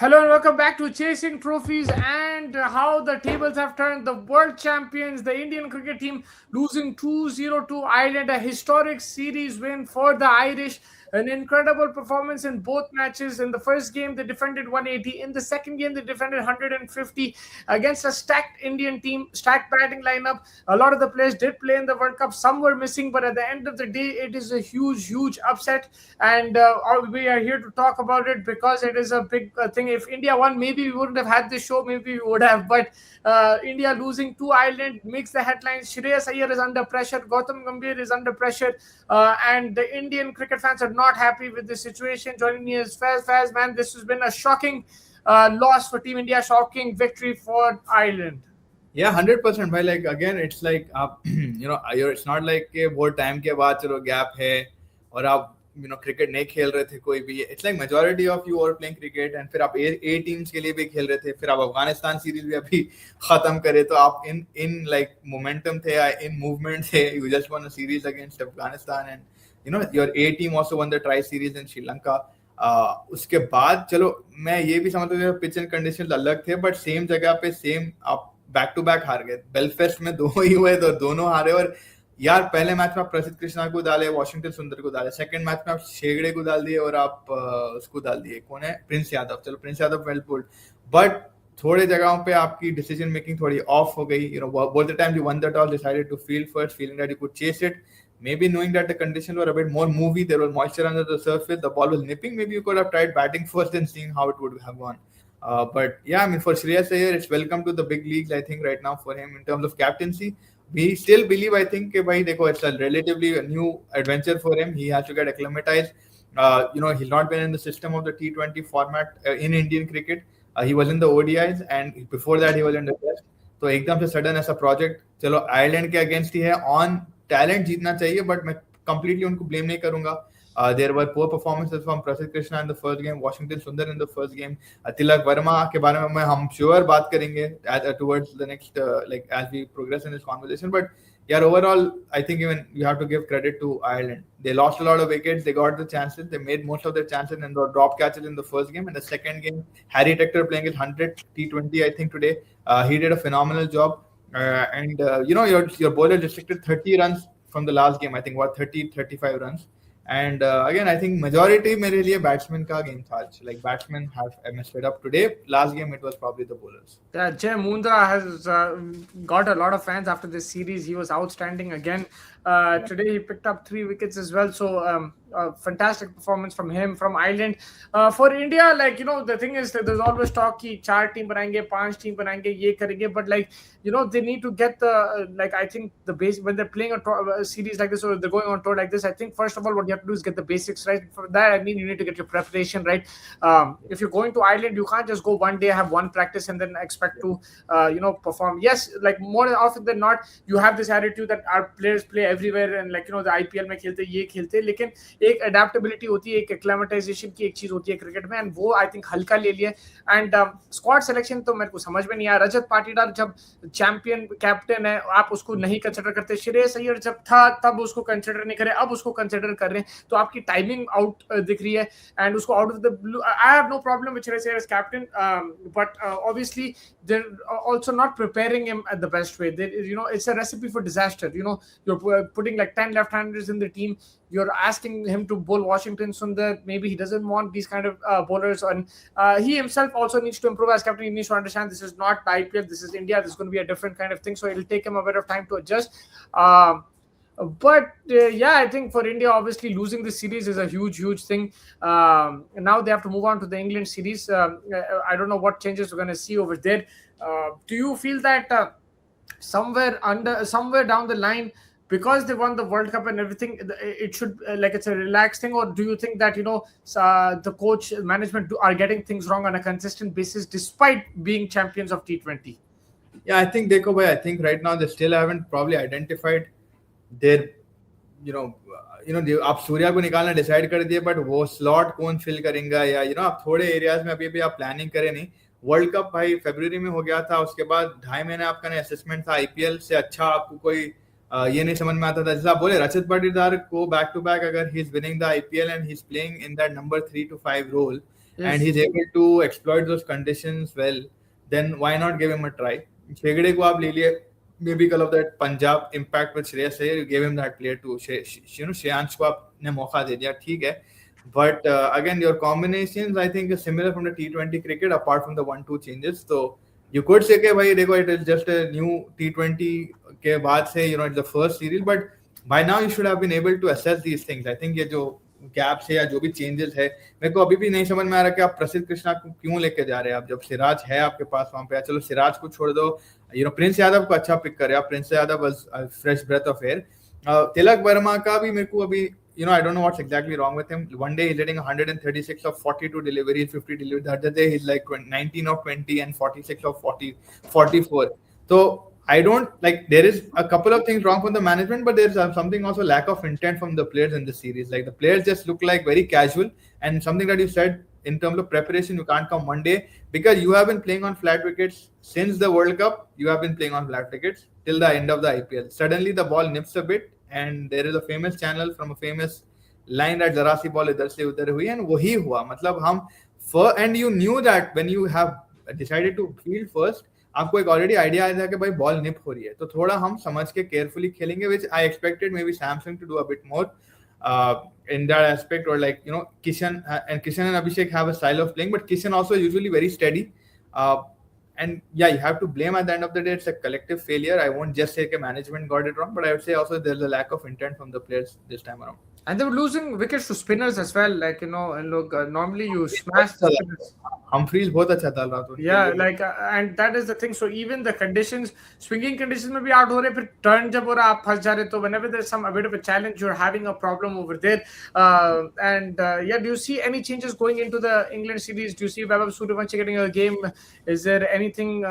Hello and welcome back to Chasing Trophies and how the tables have turned. The world champions, the Indian cricket team, losing 2-0 to Ireland, a historic series win for the Irish. An incredible performance in both matches. In the first game, they defended 180. In the second game, they defended 150 against a stacked Indian team, stacked batting lineup. A lot of the players did play in the World Cup. Some were missing, but at the end of the day, it is a huge, huge upset. And we are here to talk about it because it is a big thing. If India won, maybe we wouldn't have had this show. Maybe we would have. But India losing to Ireland makes the headlines. Shreyas Iyer is under pressure. Gautam Gambhir is under pressure. And the Indian cricket fans are not happy with the situation. Joining me is Faz. Man, this has been a shocking loss for Team India. Shocking victory for Ireland. Yeah, 100% भाई. Like again, it's like आप it's not like कि वो time के बाद चलो gap है और आप क्रिकेट नहीं खेल रहे थे कोई भी. It's like majority of you are playing cricket and फिर आप ए टीम्स के लिए भी खेल रहे थे. फिर आप अफगानिस्तान सीरीज भी अभी खत्म करे तो आप इन लाइक मोमेंटम थे, इन मूवमेंट थे. You just one a series against Afghanistan and your A team also one the tri series in Sri Lanka. उसके बाद चलो मैं ये भी समझता हूँ पिच एंड कंडीशन अलग थे, बट सेम जगह पे सेम आप बैक टू बैक हार गए. बेलफेस्ट में दो ही हुए तो दोनों हारे. और यार पहले मैच में आप प्रसिद्ध कृष्णा को डाले, वॉशिंगटन सुंदर को डाले. सेकंड मैच में आप शेगड़े को डाल दिए और आप उसको डाल दिए, कौन है, प्रिंस यादव. चलो Prince Yadav well pulled, but थोड़े जगहों पे आपकी डिसीजन मेकिंग थोड़ी ऑफ हो गई. Both the time you won the toss, decided to field first, feeling that you could chase it. Maybe knowing that the conditions were a bit more movie, there was moisture under the surface, the ball was nipping, maybe you could have tried batting first and seeing how it would have gone. But yeah, I mean, for Shreyas Iyer, it's welcome to the big leagues, I think, right now for him in terms of captaincy. We still believe, I think, it's a relatively new adventure for him. He has to get acclimatized. He's not been in the system of the T20 format in Indian cricket. He was in the ODIs, and before that, he was in the Test. तो एकदम से sudden ऐसा project, चलो Ireland के against ही है, on talent जीतना चाहिए, but मैं कंप्लीटली उनको ब्लेम नहीं करूंगा. There were poor performances from Prasidh Krishna in the first game, Washington Sundar in the first game. Tilak Verma के बारे में मैं हम sure बात करेंगे towards the next as we progress in this conversation. But yeah, overall, I think even you have to give credit to Ireland. They lost a lot of wickets. They got the chances. They made most of their chances and the drop catches in the first game. And the second game, Harry Tector playing his 100th T20, I think today, he did a phenomenal job. Your bowler restricted 30 runs from the last game. I think 35 runs. And again, I think majority मेरे लिए batsman का game था. Like batsmen have messed it up today. Last game it was probably the bowlers. Yeah, Jay Mundra has got a lot of fans after this series. He was outstanding again. Today he picked up 3 wickets as well. So fantastic performance from him, from Ireland. For India, the thing is that there's always talk कि 4 team बनाएंगे, 5 team बनाएंगे, ये करेंगे. But they need to get the I think the base when they're playing a series like this or they're going on tour like this. I think first of all what you have to do is get the basics right. For that, I mean, you need to get your preparation right. If you're going to Ireland, you can't just go one day, have one practice, and then expect to perform. Yes, more often than not, you have this attitude that our players play everywhere and the IPL में खेलते ये खेलते, लेकिन एक adaptability होती है, एक acclimatization की एक चीज होती है क्रिकेट में, and वो I think हल्का ले लिया. And squad selection तो मेरे को समझ में नहीं आया. रजत पाटीदार जब चैंपियन कैप्टन है, आप उसको नहीं कंसिडर करते. श्रेयस अय्यर जब था तब उसको कंसिडर नहीं करे, अब उसको कंसिडर कर रहे हैं, तो आपकी टाइमिंग आउट दिख रही है. एंड उसको out of the blue, I have no problem with Shreyas Iyer as captain, but obviously they're also not preparing him at the best way. It's a recipe for disaster. You're putting 10 left-handers in the team. You're asking him to bowl Washington Sundar. Maybe he doesn't want these kind of bowlers. And he himself also needs to improve as captain. He needs to understand this is not IPL. This is India. This is going to be a different kind of thing. So it'll take him a bit of time to adjust. But I think for India, obviously losing this series is a huge, huge thing. Now they have to move on to the England series. I don't know what changes we're going to see over there. Do you feel that somewhere down the line, because they won the World Cup and everything, it should it's a relaxed thing, or do you think that the coach management are getting things wrong on a consistent basis despite being champions of T20? Yeah, I think देखो भाई, I think right now they still haven't probably identified their आप सूर्या को निकालना decide कर दिए, but वो slot कौन fill करेगा, या आप थोड़े एरियाज में अभी भी आप प्लानिंग करें नहीं. वर्ल्ड कप भाई फरवरी में हो गया था, उसके बाद 2.5 महीने आपका असेसमेंट था. आईपीएल से अच्छा आपको कोई ये नहीं समझ में आता था. जैसे आप बोले रचित पाटीदार को बैक टू बैक, अगर he is winning the IPL and he is playing in that number 3 to 5 role, and Yes. he's able to exploit those conditions well, then why not give him a try? Shegde ko aap le liye, maybe because of that Punjab impact with Shreyas Iyer, you gave him that player to Shreyansh को आपने मौका दे दिया, ठीक है. But again, your combinations I think is similar from the T20 cricket, apart from the 1-2 changes. So you could say कि भाई देखो, it is just a new T20 के बाद से, it's the first series, but by now you should have been able to assess these things. I think ये जो gaps है या जो भी चेंजेस है, मेरे को अभी भी नहीं समझ में आ रहा कि आप प्रसिद्ध कृष्णा को क्यों लेके जा रहे हैं. आप जब सिराज है आपके पास वहां पे, चलो सिराज को छोड़ दो, प्रिंस यादव को अच्छा पिक करे आप. Prince Yadav was fresh breath of air. Tilak Varma का भी मेरे को अभी, I don't know what's exactly wrong with him. One day he's hitting 136 of 42 deliveries, 50 deliveries. The other day he's like 19 of 20 and 46 of 44. So I don't like, there is a couple of things wrong from the management, but there's something also lack of intent from the players in the series. Like the players just look like very casual, and something that you said in terms of preparation, you can't come one day because you have been playing on flat wickets since the World Cup. You have been playing on flat wickets till the end of the IPL. Suddenly the ball nips a bit, and there is a famous channel from a famous line that जरा सी ball इधर से उधर हुई, and वही हुआ. मतलब हम and you knew that when you have decided to field first, आपको एक ऑलरेडी आइडिया आया था कि भाई बॉल निप हो रही है, तो थोड़ा हम समझ के केयरफुली खेलेंगे, which I expected maybe Samsung to do a bit more in that aspect, or like Kishan and Abhishek have a style of playing, but Kishan also usually very steady. And yeah, you have to blame at the end of the day. It's a collective failure. I won't just say that management got it wrong, but I would say also there's a lack of intent from the players this time around. And they were losing wickets to spinners as well. Like, and look, normally you smash the spinners. Humphreys बहुत अच्छा डाल रहा था. Yeah, like, and that is the thing. So even the conditions, swinging conditions में भी out हो रहे, फिर turn जब हो रहा आप फंस जा रहे, तो whenever there's a bit of a challenge, you're having a problem over there. Yeah, do you see any changes going into the England series? Do you see Vaibhav Suryavanshi getting a game? Is there anything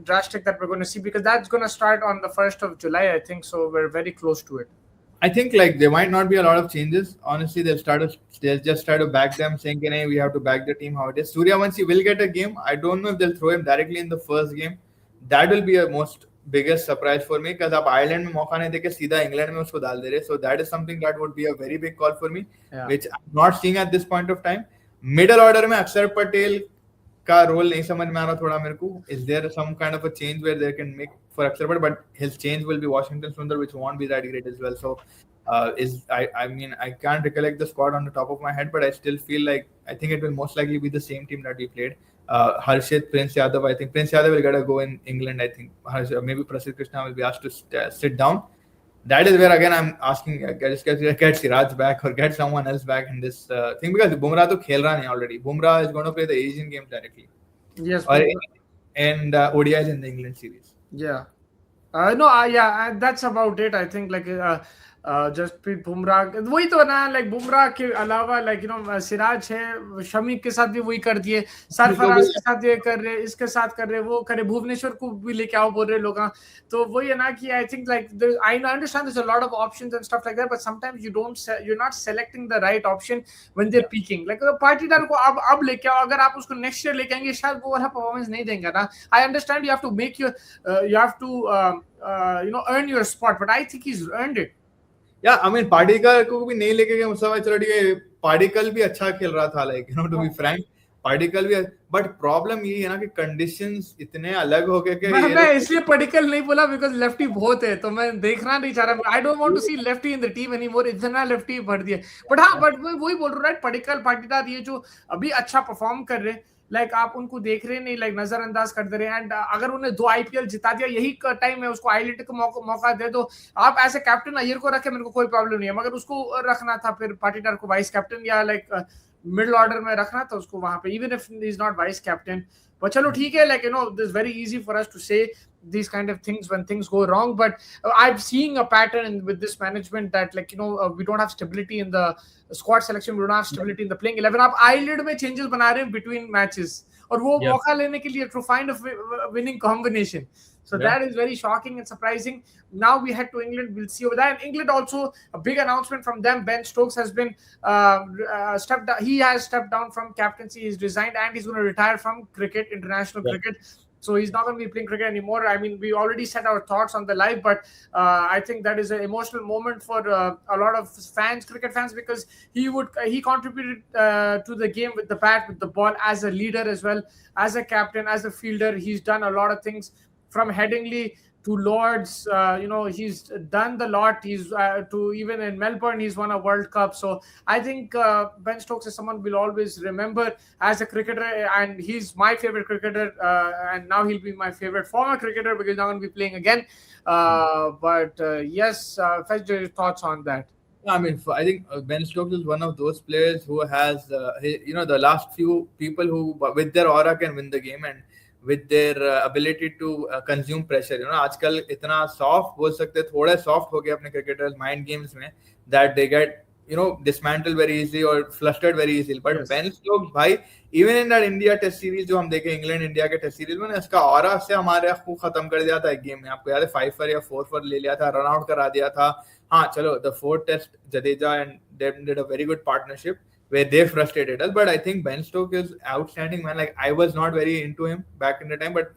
drastic that we're going to see? Because that's going to start on the 1st of July, I think. So we're very close to it. I think like there might not be a lot of changes. Honestly, they'll just try to back them, saying, "Hey, we have to back the team how it is." Suryavanshi will get a game. I don't know if they'll throw him directly in the first game. That will be a most biggest surprise for me, because आप Ireland में मौका नहीं देके सीधा England में उसको डाल दे रहे. So that is something that would be a very big call for me, which I'm not seeing at this point of time. Middle order में अक्षर पटेल का रोल नहीं समझ में आ रहा थोड़ा मेरे को. Is there some kind of a change where they can make for Akshar Patel, but his change will be Washington Sundar, which won't be that great as well. So I mean, I can't recollect the squad on the top of my head, but I still feel like I think it will most likely be the same team that we played. Harshit, Prince Yadav. I think Prince Yadav will get a go in England. I think maybe Prasidh Krishna will be asked to sit down. That is where again I'm asking, get Siraj back or get someone else back in this thing, because Bumrah to khel raha nahi already. Bumrah is going to play the Asian games directly. Yes. And ODIs in the England series. Yeah. Yeah, that's about it. I think like Jasprit Bumrah वही तो ना, like Bumrah के अलावा like Siraj है, शमी के साथ भी वही कर दिए, सरफराज के साथ ये कर रहे, इसके साथ कर रहे, वो करे, भुवनेश्वर को भी लेके आओ बोल रहे लोग. तो वही है ना कि I think like I understand there is a lot of options and stuff like that, but sometimes you're not selecting the right option when they're peaking. like Patidar को अब लेके आओ, अगर आप उसको नेक्स्ट ईयर लेके आएंगे शायद वो वाला परफॉर्मेंस नहीं देंगे ना. I understand you have to make your you have to earn your spot, but I think he's earned it. Yeah, I mean, particle को भी नहीं लेके गए मुस्तफा. चलो ठीक है, पार्टिकल भी अच्छा खेल रहा था, like to be frank, particle भी, बट प्रॉब्लम ये है ना कि कंडीशंस इतने अलग हो गए कि मैं इसलिए पार्टिकल नहीं बोला बिकॉज़ लेफ्टी बहुत है, तो मैं देखना नहीं चाह रहा. I don't want to see lefty in the team anymore. इतना लेफ्टी भर दिया. बट हाँ, बट वही बोल रहा हूं, राइट, पार्टिकल पाटीदार ये जो अभी अच्छा परफॉर्म कर रहे, लाइक आप उनको देख रहे नहीं, लाइक नजरअंदाज कर दे रहे. एंड अगर उन्हें 2 आईपीएल जिता दिया, यही टाइम है उसको आईलीट को मौका दे दो. आप ऐसे कैप्टन अय्यर को रखे, मेरे को कोई प्रॉब्लम नहीं है, मगर उसको रखना था फिर पाटीदार को वाइस कैप्टन या लाइक मिडिल ऑर्डर में रखना था उसको वहां पे, even if he is not vice captain. But chalo, theek hai, like this is very easy for us to say these kind of things when things go wrong. But I'm seeing a pattern with this management that like we don't have stability in the squad selection, we don't have stability in the playing 11. आप eyelid में changes बना रहे हैं between matches, और वो मौका लेने के लिए to find a winning combination. So that is very shocking and surprising. Now we head to England. We'll see over there. And England also, a big announcement from them. Ben Stokes has been stepped down. He has stepped down from captaincy. He's resigned and he's going to retire from cricket, international cricket. So he's not going to be playing cricket anymore. I mean, we already said our thoughts on the live, but I think that is an emotional moment for a lot of fans, cricket fans, because he contributed to the game with the bat, with the ball, as a leader as well, as a captain, as a fielder. He's done a lot of things from Headingley to Lords. He's done the lot. He's to even in Melbourne, he's won a World Cup. So I think Ben Stokes is someone we'll always remember as a cricketer, and he's my favorite cricketer. And now he'll be my favorite former cricketer because he's not going to be playing again. Yes, Fetch, your thoughts on that? I mean, I think Ben Stokes is one of those players who has, the last few people who, with their aura, can win the game, and with their ability to consume pressure. आजकल इतना soft बोल सकते, थोड़े soft हो गए अपने cricketers mind games में, that they get dismantled very easily or flustered very easily. But Yes. Ben Stokes भाई, even in that India Test series जो हम देखे, इंग्लैंड इंडिया के टेस्ट सीरीज में, इसका ऑरा से हमारे खूब खत्म कर दिया था एक गेम में. आपको याद है 5 for या 4 for ले लिया था, रन आउट करा दिया था. हाँ चलो, the fourth test Jadeja and them did a very good partnership where they frustrated us. But I think Ben Stokes is outstanding, man. Like, I was not very into him back in the time, but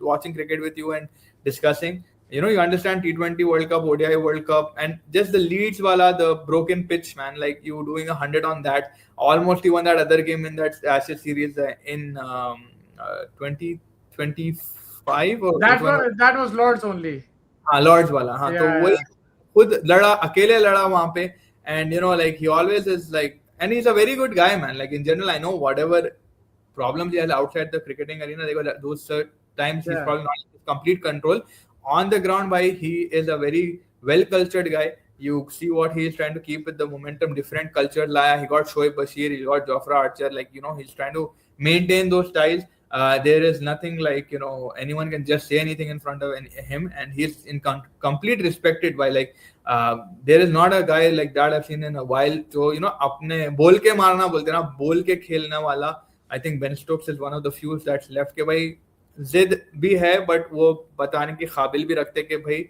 watching cricket with you and discussing, you understand T20 World Cup, ODI World Cup, and just the Leeds wala, the broken pitch, man. Like, you doing 100 on that. Almost even that other game in that Ashes series in 2025 or That was Lords only. हाँ Lord's वाला. हाँ Yeah, तो वही खुद लड़ा, अकेले लड़ा वहां पे. And like, he always is like, and he's a very good guy, man. Like, in general, I know whatever problems he has outside the cricketing arena, those times he's Yeah. probably not in complete control. On the ground, by he is a very well cultured guy. You see what he is trying to keep with the momentum, different culture. He got Shoaib Bashir, he got Jofra Archer. Like, he's trying to maintain those styles. There is nothing like, anyone can just say anything in front of him, and he's in complete respected by, like, there is not a guy like that I've seen in a while. So, अपने बोल के मारना बोलते हैं ना, बोल के खेलने वाला. I think Ben Stokes is one of the few that's left. के भाई जिद भी है, but वो बताने की काबिल भी रखते कि भाई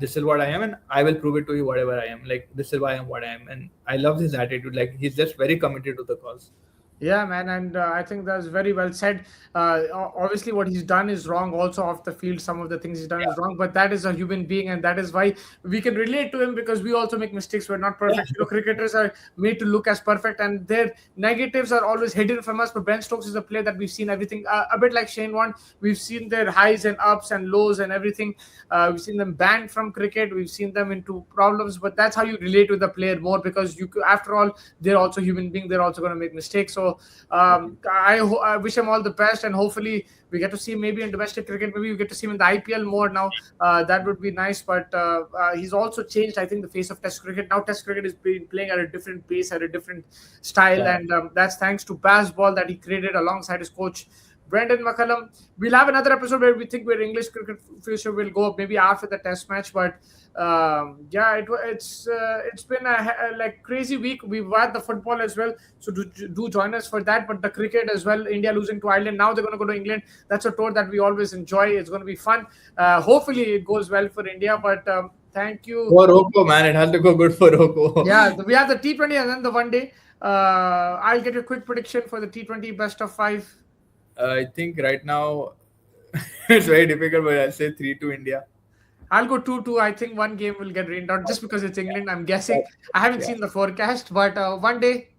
this is what I am, and I will prove it to you whatever I am. Like, this is why I am what I am, and I love his attitude. Like, he's just very committed to the cause. Yeah, man, and I think that's very well said. Obviously, what he's done is wrong. Also, off the field, some of the things he's done is wrong. But that is a human being, and that is why we can relate to him, because we also make mistakes. We're not perfect. Cricketers are made to look as perfect, and their negatives are always hidden from us. But Ben Stokes is a player that we've seen everything. A bit like Shane Warne, we've seen their highs and ups and lows and everything. We've seen them banned from cricket. We've seen them into problems. But that's how you relate with the player more, because after all, they're also human beings. They're also going to make mistakes. So I wish him all the best, and hopefully we get to see him maybe in domestic cricket. Maybe we get to see him in the IPL more now. That would be nice. But he's also changed, I think, the face of Test cricket. Now Test cricket is being playing at a different pace, at a different style, and that's thanks to Bazball that he created alongside his coach Brendan McCullum. We'll have another episode where we think where English cricket future will go, maybe after the Test match. But it's been a crazy week. We've had the football as well, so do join us for that. But the cricket as well. India losing to Ireland. Now they're going to go to England. That's a tour that we always enjoy. It's going to be fun. Hopefully it goes well for India. But thank you. For Roko, man, it has to go good for Roko. Yeah, we have the T20 and then the one day. I'll get a quick prediction for the T20 best of 5. I think right now it's very difficult, but I'll say 3-2 India. I'll go 2-2. I think one game will get rained out just because it's England. I'm guessing. I haven't seen the forecast, but one day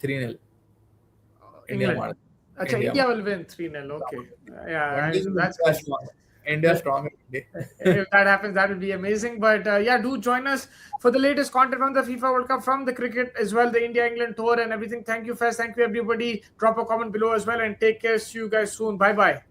3-0. England. India will win 3-0. Okay. Yeah, that's strong. India strong. If that happens, that would be amazing. But do join us for the latest content from the FIFA World Cup, from the cricket as well, the India-England tour and everything. Thank you, Faz. Thank you, everybody. Drop a comment below as well, and take care. See you guys soon. Bye-bye.